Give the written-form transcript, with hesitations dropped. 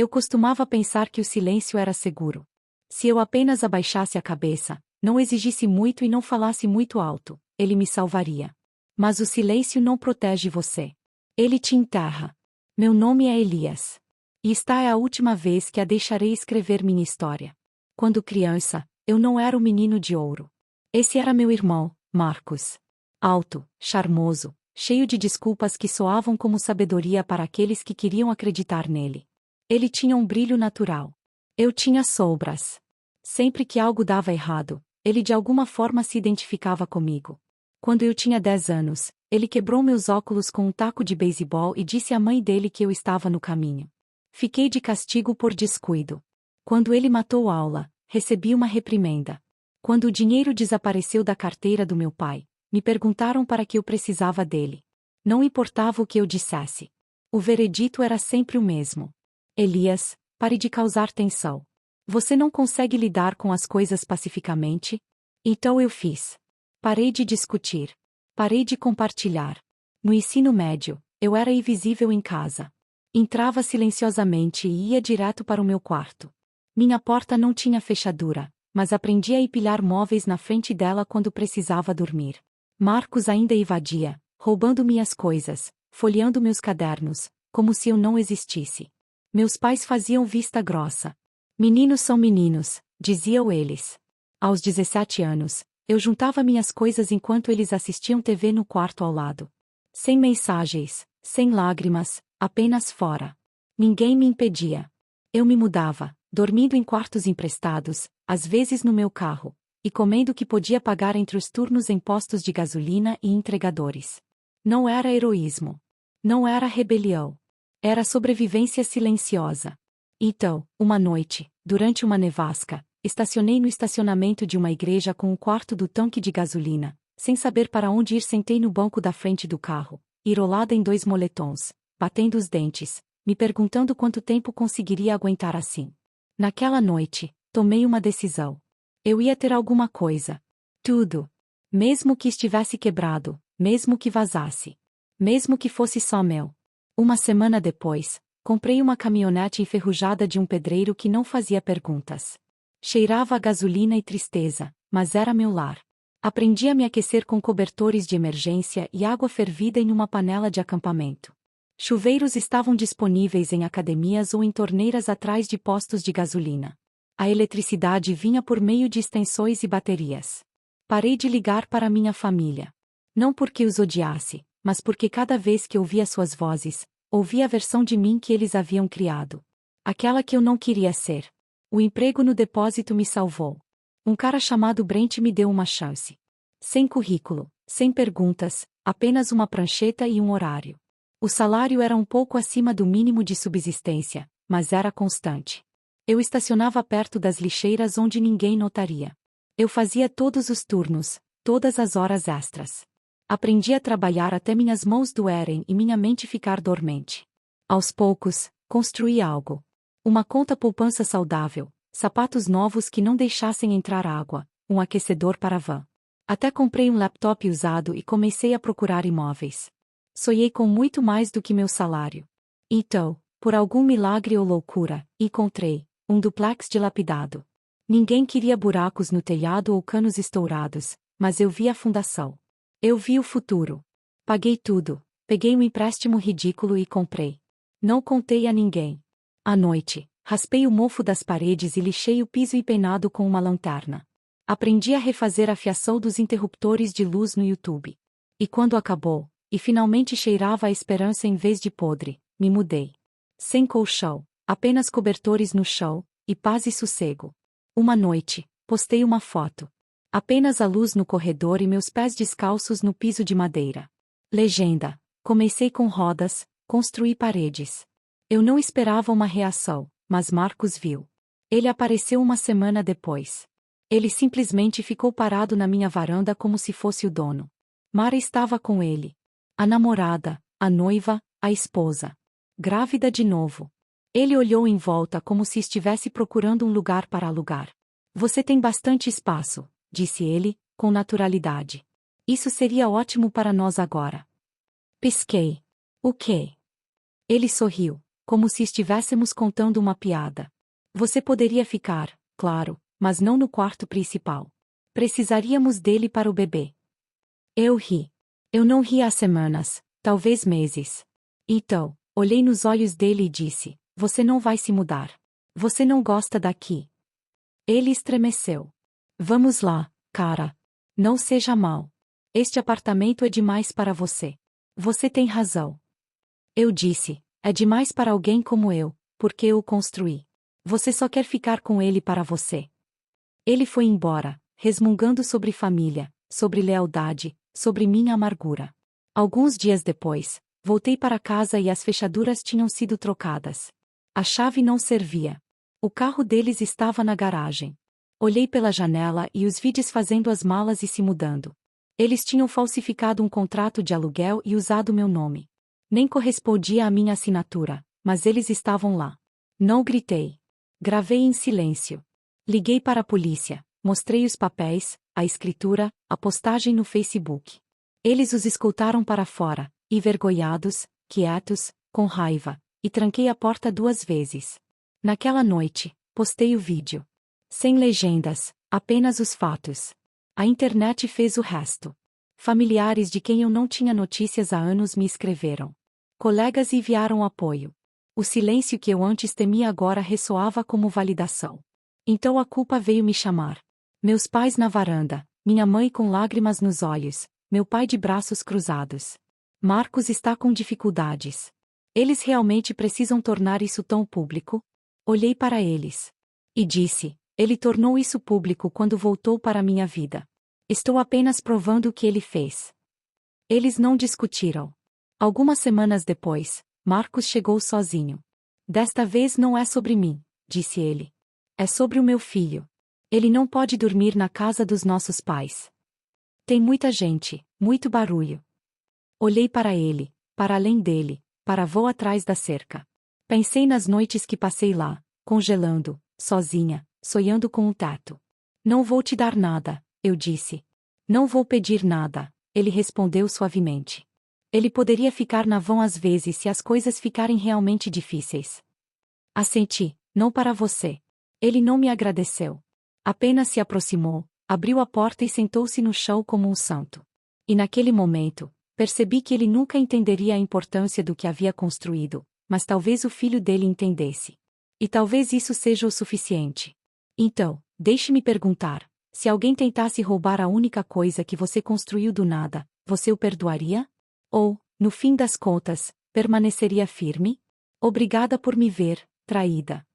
Eu costumava pensar que o silêncio era seguro. Se eu apenas abaixasse a cabeça, não exigisse muito e não falasse muito alto, ele me salvaria. Mas o silêncio não protege você. Ele te enterra. Meu nome é Elias. E esta é a última vez que a deixarei escrever minha história. Quando criança, eu não era o menino de ouro. Esse era meu irmão, Marcos. Alto, charmoso, cheio de desculpas que soavam como sabedoria para aqueles que queriam acreditar nele. Ele tinha um brilho natural. Eu tinha sombras. Sempre que algo dava errado, ele de alguma forma se identificava comigo. Quando eu tinha 10 anos, ele quebrou meus óculos com um taco de beisebol e disse à mãe dele que eu estava no caminho. Fiquei de castigo por descuido. Quando ele matou aula, recebi uma reprimenda. Quando o dinheiro desapareceu da carteira do meu pai, me perguntaram para que eu precisava dele. Não importava o que eu dissesse. O veredito era sempre o mesmo. Elias, pare de causar tensão. Você não consegue lidar com as coisas pacificamente? Então eu fiz. Parei de discutir. Parei de compartilhar. No ensino médio, eu era invisível em casa. Entrava silenciosamente e ia direto para o meu quarto. Minha porta não tinha fechadura, mas aprendi a empilhar móveis na frente dela quando precisava dormir. Marcos ainda evadia, roubando minhas coisas, folheando meus cadernos, como se eu não existisse. Meus pais faziam vista grossa. Meninos são meninos, diziam eles. Aos 17 anos, eu juntava minhas coisas enquanto eles assistiam TV no quarto ao lado. Sem mensagens, sem lágrimas, apenas fora. Ninguém me impedia. Eu me mudava, dormindo em quartos emprestados, às vezes no meu carro, e comendo o que podia pagar entre os turnos em postos de gasolina e entregadores. Não era heroísmo. Não era rebelião. Era sobrevivência silenciosa. Então, uma noite, durante uma nevasca, estacionei no estacionamento de uma igreja com um quarto do tanque de gasolina. Sem saber para onde ir, sentei no banco da frente do carro, enrolada em 2 moletons, batendo os dentes, me perguntando quanto tempo conseguiria aguentar assim. Naquela noite, tomei uma decisão. Eu ia ter alguma coisa. Tudo. Mesmo que estivesse quebrado, mesmo que vazasse. Mesmo que fosse só meu. Uma semana depois, comprei uma caminhonete enferrujada de um pedreiro que não fazia perguntas. Cheirava a gasolina e tristeza, mas era meu lar. Aprendi a me aquecer com cobertores de emergência e água fervida em uma panela de acampamento. Chuveiros estavam disponíveis em academias ou em torneiras atrás de postos de gasolina. A eletricidade vinha por meio de extensões e baterias. Parei de ligar para minha família. Não porque os odiasse, mas porque cada vez que ouvia suas vozes, ouvia a versão de mim que eles haviam criado. Aquela que eu não queria ser. O emprego no depósito me salvou. Um cara chamado Brent me deu uma chance. Sem currículo, sem perguntas, apenas uma prancheta e um horário. O salário era um pouco acima do mínimo de subsistência, mas era constante. Eu estacionava perto das lixeiras onde ninguém notaria. Eu fazia todos os turnos, todas as horas extras. Aprendi a trabalhar até minhas mãos doerem e minha mente ficar dormente. Aos poucos, construí algo. Uma conta poupança saudável, sapatos novos que não deixassem entrar água, um aquecedor para a van. Até comprei um laptop usado e comecei a procurar imóveis. Sonhei com muito mais do que meu salário. Então, por algum milagre ou loucura, encontrei um duplex dilapidado. Ninguém queria buracos no telhado ou canos estourados, mas eu vi a fundação. Eu vi o futuro. Paguei tudo, peguei um empréstimo ridículo e comprei. Não contei a ninguém. À noite, raspei o mofo das paredes e lixei o piso empenado com uma lanterna. Aprendi a refazer a fiação dos interruptores de luz no YouTube. E quando acabou, e finalmente cheirava a esperança em vez de podre, me mudei. Sem colchão, apenas cobertores no chão, e paz e sossego. Uma noite, postei uma foto. Apenas a luz no corredor e meus pés descalços no piso de madeira. Legenda: comecei com rodas, construí paredes. Eu não esperava uma reação, mas Marcos viu. Ele apareceu uma semana depois. Ele simplesmente ficou parado na minha varanda como se fosse o dono. Mara estava com ele. A namorada, a noiva, a esposa. Grávida de novo. Ele olhou em volta como se estivesse procurando um lugar para alugar. Você tem bastante espaço, disse ele, com naturalidade. Isso seria ótimo para nós agora. Pisquei. O quê? Ele sorriu. como se estivéssemos contando uma piada. Você poderia ficar, claro, mas não no quarto principal. Precisaríamos dele para o bebê. Eu ri. Eu não ri há semanas, talvez meses. Então, olhei nos olhos dele e disse: você não vai se mudar. Você não gosta daqui. Ele estremeceu. Vamos lá, cara. Não seja mal. Este apartamento é demais para você. Você tem razão. Eu disse: é demais para alguém como eu, porque eu o construí. Você só quer ficar com ele para você. Ele foi embora, resmungando sobre família, sobre lealdade, sobre minha amargura. Alguns dias depois, voltei para casa e as fechaduras tinham sido trocadas. A chave não servia. O carro deles estava na garagem. Olhei pela janela e os vi desfazendo as malas e se mudando. Eles tinham falsificado um contrato de aluguel e usado meu nome. Nem correspondia à minha assinatura, mas eles estavam lá. Não gritei. Gravei em silêncio. Liguei para a polícia, mostrei os papéis, a escritura, a postagem no Facebook. Eles os escoltaram para fora, envergonhados, quietos, com raiva, e tranquei a porta 2 vezes. Naquela noite, postei o vídeo. Sem legendas, apenas os fatos. A internet fez o resto. Familiares de quem eu não tinha notícias há anos me escreveram. Colegas enviaram apoio. O silêncio que eu antes temia agora ressoava como validação. Então a culpa veio me chamar. Meus pais na varanda, minha mãe com lágrimas nos olhos, meu pai de braços cruzados. Marcos está com dificuldades. Eles realmente precisam tornar isso tão público? Olhei para eles. E disse: ele tornou isso público quando voltou para a minha vida. Estou apenas provando o que ele fez. Eles não discutiram. Algumas semanas depois, Marcos chegou sozinho. Desta vez não é sobre mim, disse ele. É sobre o meu filho. Ele não pode dormir na casa dos nossos pais. Tem muita gente, muito barulho. Olhei para ele, para além dele, para voo atrás da cerca. Pensei nas noites que passei lá, congelando, sozinha, sonhando com o teto. Não vou te dar nada, eu disse. Não vou pedir nada, ele respondeu suavemente. Ele poderia ficar na vão às vezes se as coisas ficarem realmente difíceis. Assenti, não para você. Ele não me agradeceu. Apenas se aproximou, abriu a porta e sentou-se no chão como um santo. E naquele momento, percebi que ele nunca entenderia a importância do que havia construído, mas talvez o filho dele entendesse. E talvez isso seja o suficiente. Então, deixe-me perguntar: se alguém tentasse roubar a única coisa que você construiu do nada, você o perdoaria? Ou, no fim das contas, permaneceria firme? Obrigada por me ver, traída.